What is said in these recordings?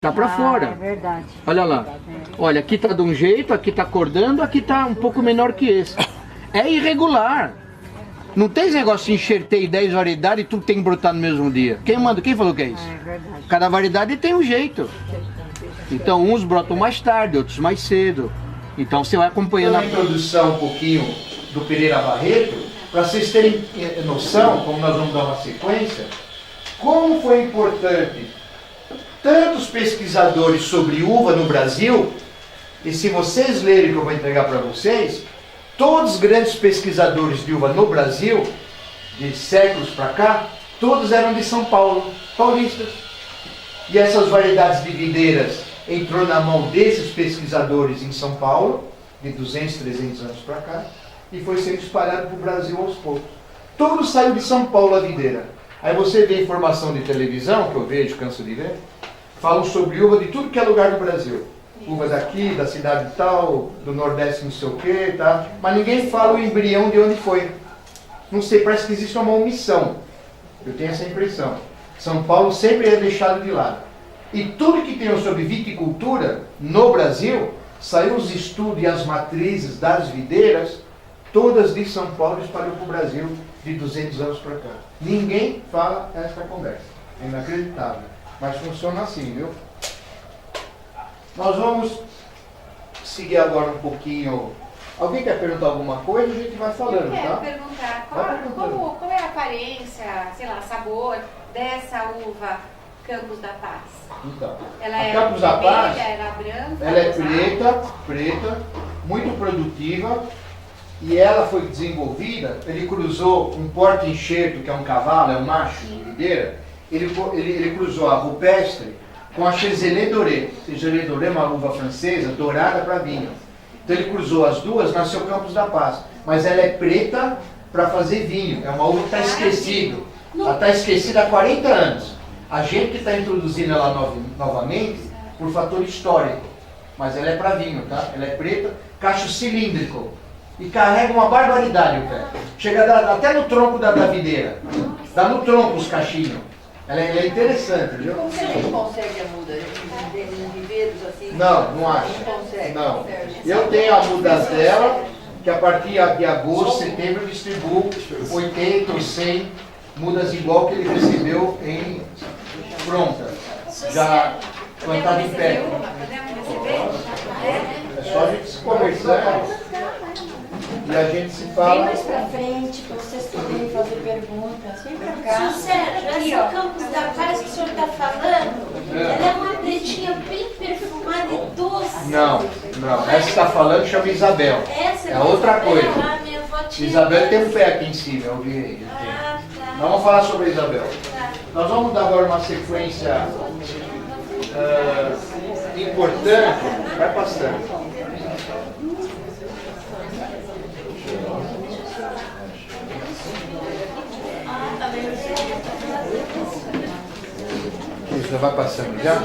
Tá para fora. É verdade. Olha lá. Olha, aqui tá de um jeito, aqui tá acordando, aqui tá um pouco menor que esse. É irregular. Não tem esse negócio de enxertei 10 variedades e tudo tem que brotar no mesmo dia. Quem manda? Quem falou que é isso? É verdade. Cada variedade tem um jeito. Então uns brotam mais tarde, outros mais cedo. Então você vai acompanhando a introdução um pouquinho do Pereira Barreto, para vocês terem noção, como nós vamos dar uma sequência, como foi importante tantos pesquisadores sobre uva no Brasil, e se vocês lerem que eu vou entregar para vocês, todos os grandes pesquisadores de uva no Brasil, de séculos para cá, todos eram de São Paulo, paulistas. E essas variedades de videiras entrou na mão desses pesquisadores em São Paulo, de 200, 300 anos para cá, e foi sendo espalhado para o Brasil aos poucos. Tudo saiu de São Paulo a videira. Aí você vê informação de televisão, que eu vejo, canso de ver, falam sobre uva de tudo que é lugar do Brasil. Uva daqui, da cidade tal, do Nordeste não sei o que, tá? Mas ninguém fala o embrião de onde foi. Não sei, parece que existe uma omissão. Eu tenho essa impressão. São Paulo sempre é deixado de lado. E tudo que tem sobre viticultura no Brasil, saiu os estudos e as matrizes das videiras, todas de São Paulo espalhou para o Brasil de 200 anos para cá. Ninguém fala essa conversa. É inacreditável. Mas funciona assim, viu? Nós vamos seguir agora um pouquinho. Alguém quer perguntar alguma coisa? A gente vai falando, Eu quero tá? perguntar Vai perguntando. qual é a aparência, sei lá, sabor dessa uva Campos da Paz? Então, Ela a é Campos da vermelha, Paz, ela é branca? ela é rosada? preta, muito produtiva, e ela foi desenvolvida, ele cruzou um porta-enxerto, que é um cavalo, é um macho de videira, ele cruzou a rupestre com a Chezelé Doré. Chezelé Doré é uma uva francesa, dourada para vinho. Então ele cruzou as duas, nasceu Campos da Paz. Mas ela é preta para fazer vinho, é uma uva que está esquecida. Ela está esquecida há 40 anos. A gente que está introduzindo ela novamente por fator histórico. Mas ela é para vinho, tá? Ela é preta, cacho cilíndrico. E carrega uma barbaridade o pé. Chega até no tronco da videira. Dá no tronco os cachinhos. Ela é interessante, viu? Como que a gente consegue a muda? Em viveiros assim? Não acho. Não consegue. Não. Eu tenho a muda dela, que a partir de agosto, setembro, eu distribuo 80 ou 100 mudas igual que ele recebeu em pronta. Já plantada em pé. Podemos receber? É só a gente se conversar e a gente se Vem fala. mais pra frente, pra vocês poderem fazer perguntas. Vem pra cá. Sincero, essa Campos da Paz que o senhor está falando, ela é uma pretinha bem perfumada e doce. Não. Essa que está falando chama Isabel. Essa É outra coisa. Ah, minha avó tinha. Isabel tem um pé aqui em cima, eu vi aí. Ah, tá. Nós vamos falar sobre a Isabel. Tá. Nós vamos dar agora uma sequência importante. Vai passando. Isso, já vai passando já?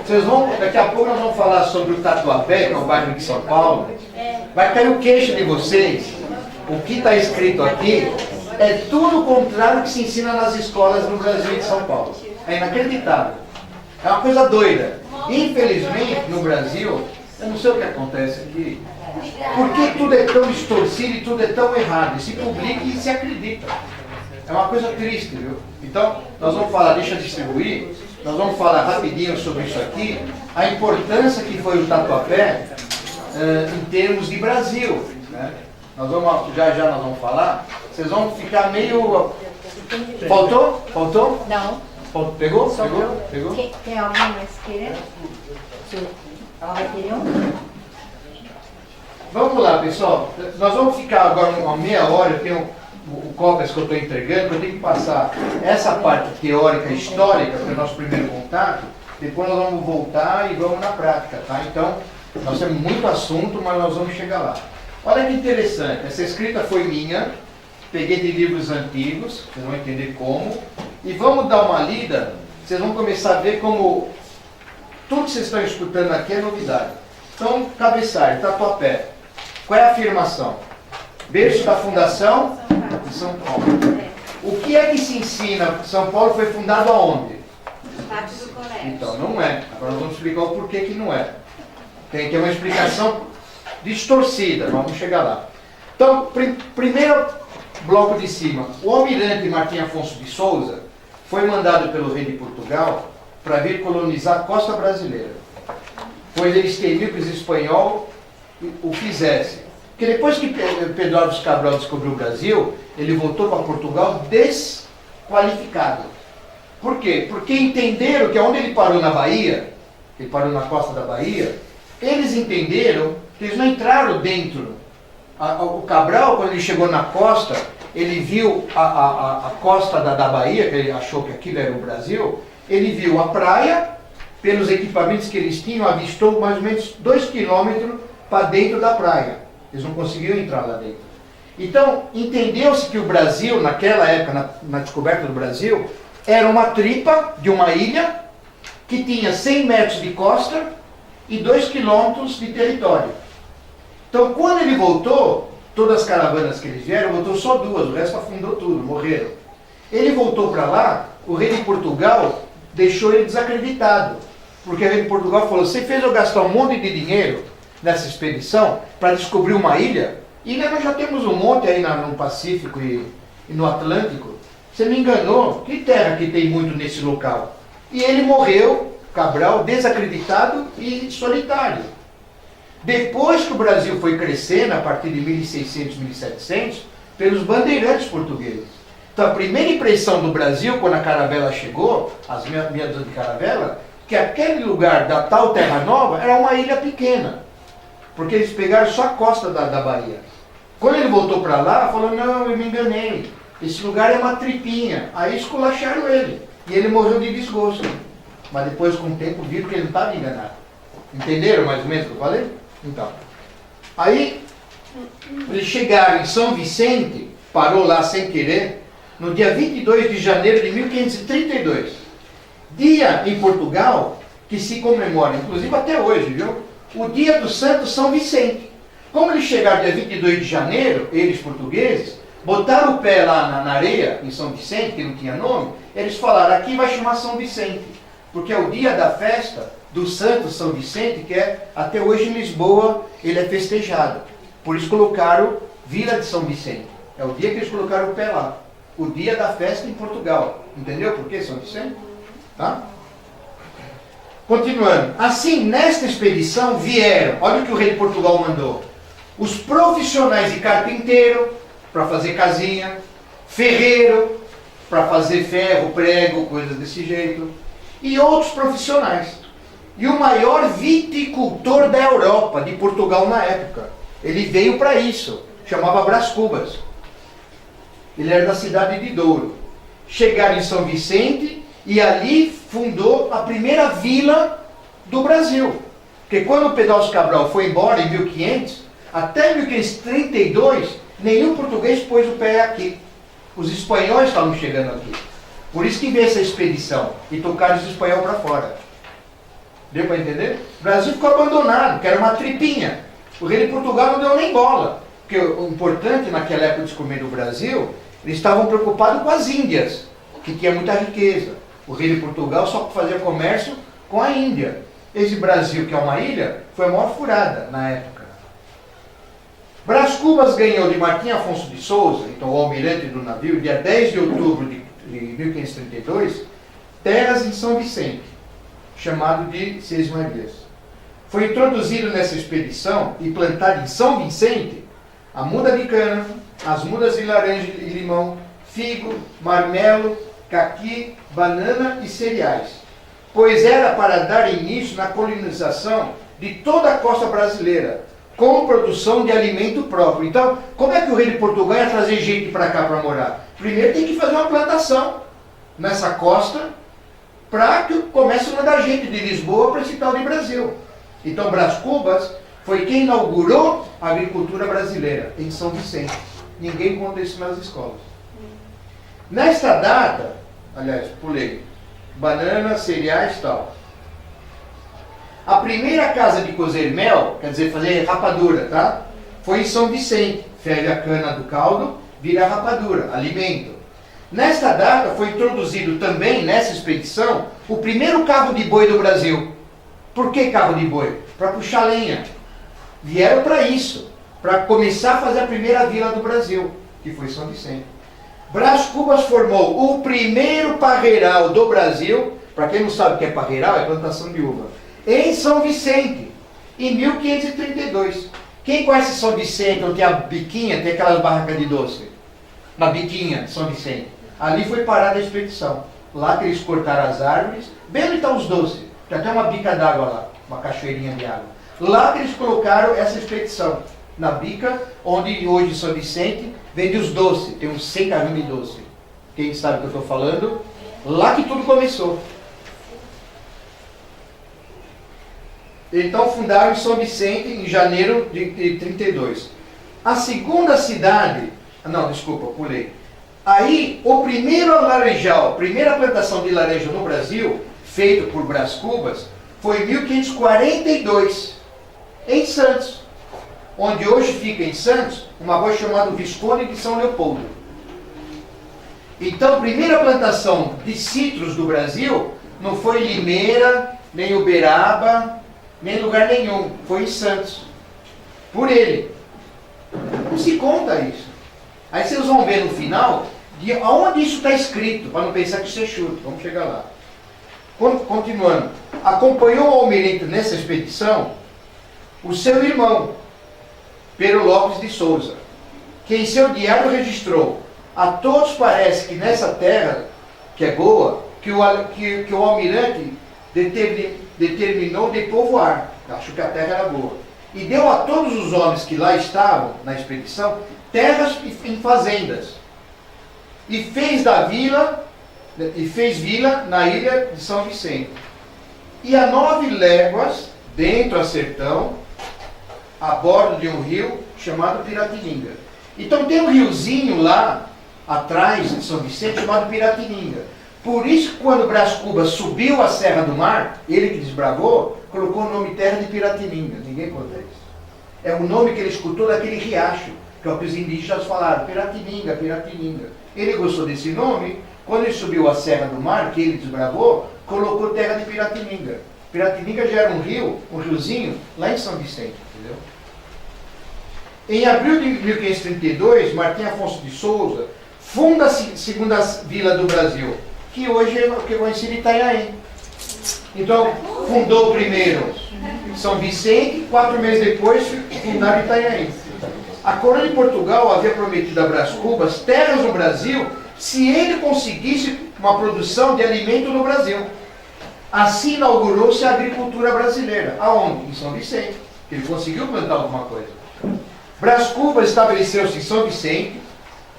Vocês vão, daqui a pouco nós vamos falar sobre o Tatuapé, que é um bairro de São Paulo. Vai cair o queixo de vocês. O que está escrito aqui é tudo o contrário que se ensina nas escolas no Brasil e de São Paulo. É inacreditável. É uma coisa doida. Infelizmente, no Brasil, eu não sei o que acontece aqui. Por que tudo é tão distorcido e tudo é tão errado? E se publica e se acredita. É uma coisa triste, viu? Então, nós vamos falar, deixa eu distribuir, nós vamos falar rapidinho sobre isso aqui, a importância que foi o Tatuapé em termos de Brasil. Né? Nós vamos, já nós vamos falar, vocês vão ficar meio... Faltou? Não. Pegou? Sobrou. Pegou? Tem alguém mais querendo? Ela vai querer um? Vamos lá, pessoal. Nós vamos ficar agora uma meia hora, eu tenho o cópias que eu estou entregando, eu tenho que passar essa parte teórica histórica para o nosso primeiro contato, depois nós vamos voltar e vamos na prática, tá? Então, nós temos muito assunto, mas nós vamos chegar lá. Olha que interessante, essa escrita foi minha, peguei de livros antigos, vocês vão entender como, e vamos dar uma lida, vocês vão começar a ver como tudo que vocês estão escutando aqui é novidade. Então, cabeçalho, Tatuapé. Qual é a afirmação? Berço da fundação de São Paulo. O que é que se ensina? São Paulo foi fundado aonde? pátio do colégio. Então, não é. Agora nós vamos explicar o porquê que não é. Tem que ter uma explicação distorcida, vamos chegar lá. Então, primeiro bloco de cima. O almirante Martim Afonso de Souza foi mandado pelo rei de Portugal para vir colonizar a costa brasileira, pois eles temiam que os espanhóis o fizessem. Porque depois que Pedro Álvares Cabral descobriu o Brasil, ele voltou para Portugal desqualificado. Por quê? Porque entenderam que onde ele parou na Bahia, ele parou na costa da Bahia, eles entenderam que eles não entraram dentro. O Cabral, quando ele chegou na costa, ele viu a costa da Bahia, que ele achou que aquilo era o Brasil, ele viu a praia, pelos equipamentos que eles tinham, avistou mais ou menos 2 quilômetros para dentro da praia. Eles não conseguiram entrar lá dentro. Então, entendeu-se que o Brasil, naquela época, na descoberta do Brasil, era uma tripa de uma ilha que tinha 100 metros de costa e 2 quilômetros de território. Então, quando ele voltou, todas as caravanas que eles vieram, voltou só 2, o resto afundou tudo, morreram. Ele voltou para lá, o rei de Portugal deixou ele desacreditado, porque o rei de Portugal falou: você fez eu gastar um monte de dinheiro nessa expedição para descobrir uma ilha? Ilha nós já temos um monte aí no Pacífico e no Atlântico. Você me enganou, que terra que tem muito nesse local? E ele morreu, Cabral, desacreditado e solitário. Depois que o Brasil foi crescendo, a partir de 1600, 1700, pelos bandeirantes portugueses. Então a primeira impressão do Brasil, quando a caravela chegou, as meadas de caravela, que aquele lugar da tal Terra Nova era uma ilha pequena. Porque eles pegaram só a costa da Bahia. Quando ele voltou para lá, falou: não, eu me enganei. Esse lugar é uma tripinha. Aí esculacharam ele. E ele morreu de desgosto. Mas depois, com o tempo, viram que ele não estava enganado. Entenderam mais ou menos o que eu falei? Então. Aí, eles chegaram em São Vicente, parou lá sem querer, no dia 22 de janeiro de 1532. Dia em Portugal que se comemora, inclusive até hoje, viu? O dia do Santo São Vicente. Como eles chegaram dia 22 de janeiro, eles portugueses, botaram o pé lá na areia, em São Vicente, que não tinha nome, eles falaram: aqui vai chamar São Vicente, porque é o dia da festa do Santo São Vicente, que é, até hoje em Lisboa, ele é festejado. Por isso colocaram Vila de São Vicente. É o dia que eles colocaram o pé lá. O dia da festa em Portugal. Entendeu por que São Vicente? Tá? Continuando. Assim, nesta expedição vieram, olha o que o rei de Portugal mandou: os profissionais de carpinteiro, para fazer casinha, ferreiro, para fazer ferro, prego, coisas desse jeito, e outros profissionais. E o maior viticultor da Europa, de Portugal na época, ele veio para isso, chamava Brás Cubas. Ele era da cidade de Douro. Chegaram em São Vicente e ali fundou a primeira vila do Brasil. Porque quando o Pedro Álvares Cabral foi embora em 1500, até 1532, nenhum português pôs o pé aqui. Os espanhóis estavam chegando aqui. Por isso que veio essa expedição e tocaram os espanhóis para fora. Deu para entender? O Brasil ficou abandonado, que era uma tripinha. O rei de Portugal não deu nem bola. Porque o importante naquela época de descobrir o Brasil, eles estavam preocupados com as Índias, que tinha muita riqueza. O rei de Portugal só fazia comércio com a Índia. Esse Brasil, que é uma ilha, foi a maior furada na época. Brás Cubas ganhou de Martim Afonso de Souza, então o almirante do navio, dia 10 de outubro de 1532, terras em São Vicente, chamado de Seis Marias. Foi introduzido nessa expedição e plantado em São Vicente a muda de cana, as mudas de laranja e limão, figo, marmelo, caqui, banana e cereais, pois era para dar início na colonização de toda a costa brasileira, com produção de alimento próprio. Então, como é que o rei de Portugal ia trazer gente para cá para morar? Primeiro tem que fazer uma plantação nessa costa, para que comece a mandar gente de Lisboa para esse tal de Brasil. Então Brás Cubas foi quem inaugurou a agricultura brasileira em São Vicente. Ninguém conta isso nas escolas. Nesta data, aliás, pulei, banana, cereais e tal. A primeira casa de cozer mel, quer dizer, fazer rapadura, tá? Foi em São Vicente. Ferve a cana do caldo, vira rapadura, alimento. Nesta data foi introduzido também, nessa expedição, o primeiro carro de boi do Brasil. Por que carro de boi? Para puxar lenha. Vieram para isso, para começar a fazer a primeira vila do Brasil, que foi São Vicente. Brás Cubas formou o primeiro parreiral do Brasil. Para quem não sabe o que é parreiral, é plantação de uva. Em São Vicente, em 1532. Quem conhece São Vicente, onde tem a biquinha, tem aquelas barracas de doce? Na biquinha de São Vicente. Ali foi parada a expedição. Lá que eles cortaram as árvores, bem onde estão os doces. Tem até uma bica d'água lá, uma cachoeirinha de água. Lá que eles colocaram essa expedição. Na bica, onde hoje São Vicente vende os doces. Tem uns 100 carrinhos de doce. Quem sabe o que eu estou falando? Lá que tudo começou. Então fundaram em São Vicente em janeiro de 32. A segunda cidade... Não, desculpa, pulei. Aí, o primeiro laranjal, a primeira plantação de laranja no Brasil, feito por Brás Cubas, foi em 1542, em Santos. Onde hoje fica em Santos, uma rua chamada Visconde de São Leopoldo. Então, a primeira plantação de citros do Brasil não foi em Limeira, nem Uberaba, nem lugar nenhum. Foi em Santos. Por ele. Não se conta isso. Aí vocês vão ver no final de onde isso está escrito, para não pensar que isso é chute. Vamos chegar lá. Continuando. Acompanhou o almirante nessa expedição o seu irmão, Pero Lopes de Souza, que em seu diário registrou: a todos parece que nessa terra, que é boa, que o almirante determinou de povoar. Achou que a terra era boa. E deu a todos os homens que lá estavam, na expedição, terras em fazendas. E fez vila na ilha de São Vicente. E a 9 léguas, dentro a sertão, a bordo de um rio chamado Piratininga. Então tem um riozinho lá, atrás de São Vicente, chamado Piratininga. Por isso, quando Brás Cubas subiu a Serra do Mar, ele que desbravou, colocou o nome Terra de Piratininga. Ninguém conta isso. É o nome que ele escutou daquele riacho, que é o que os indígenas falaram, Piratininga, Piratininga. Ele gostou desse nome, quando ele subiu a Serra do Mar, que ele desbravou, colocou Terra de Piratininga. Piratininga já era um rio, um riozinho, lá em São Vicente, entendeu? Em abril de 1532, Martim Afonso de Souza funda a segunda vila do Brasil, que hoje é o que conhecido de Itanhaém. Então, fundou primeiro São Vicente, 4 meses depois fundaram Itanhaém. A coroa de Portugal havia prometido a Brás Cubas terras no Brasil se ele conseguisse uma produção de alimento no Brasil. Assim inaugurou-se a agricultura brasileira. Aonde? Em São Vicente. Ele conseguiu plantar alguma coisa. Brás Cubas estabeleceu-se em São Vicente,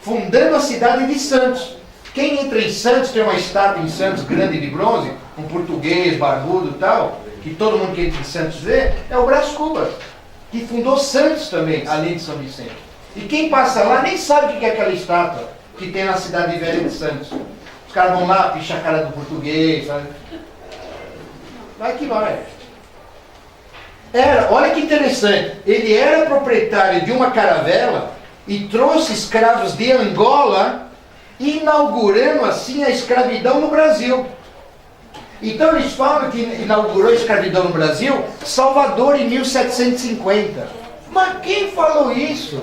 fundando a cidade de Santos. Quem entra em Santos, tem uma estátua em Santos grande de bronze, um português, barbudo e tal, que todo mundo que entra em Santos vê, é o Brás Cubas, que fundou Santos também, além de São Vicente. E quem passa lá nem sabe o que é aquela estátua que tem na cidade velha de Santos. Os caras vão lá, pichar a cara do português, sabe? Vai que vai. Olha que interessante, ele era proprietário de uma caravela e trouxe escravos de Angola, inaugurando assim a escravidão no Brasil. Então eles falam que inaugurou a escravidão no Brasil Salvador em 1750. Mas quem falou isso?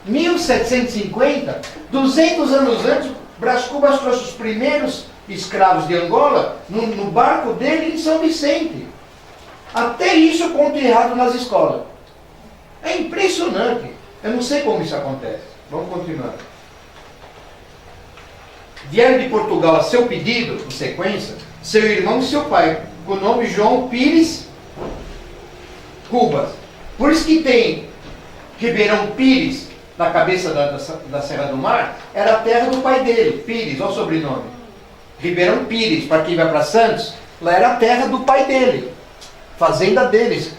1750? 200 anos antes, Brás Cubas trouxe os primeiros escravos de Angola no barco dele em São Vicente. Até isso eu conto errado nas escolas. É impressionante. Eu não sei como isso acontece. Vamos continuar. Vieram de Portugal a seu pedido, em sequência, seu irmão e seu pai, com o nome João Pires Cubas. Por isso que tem Ribeirão Pires na cabeça da Serra do Mar, era a terra do pai dele, Pires, olha o sobrenome. Ribeirão Pires, para quem vai para Santos, lá era a terra do pai dele, fazenda deles.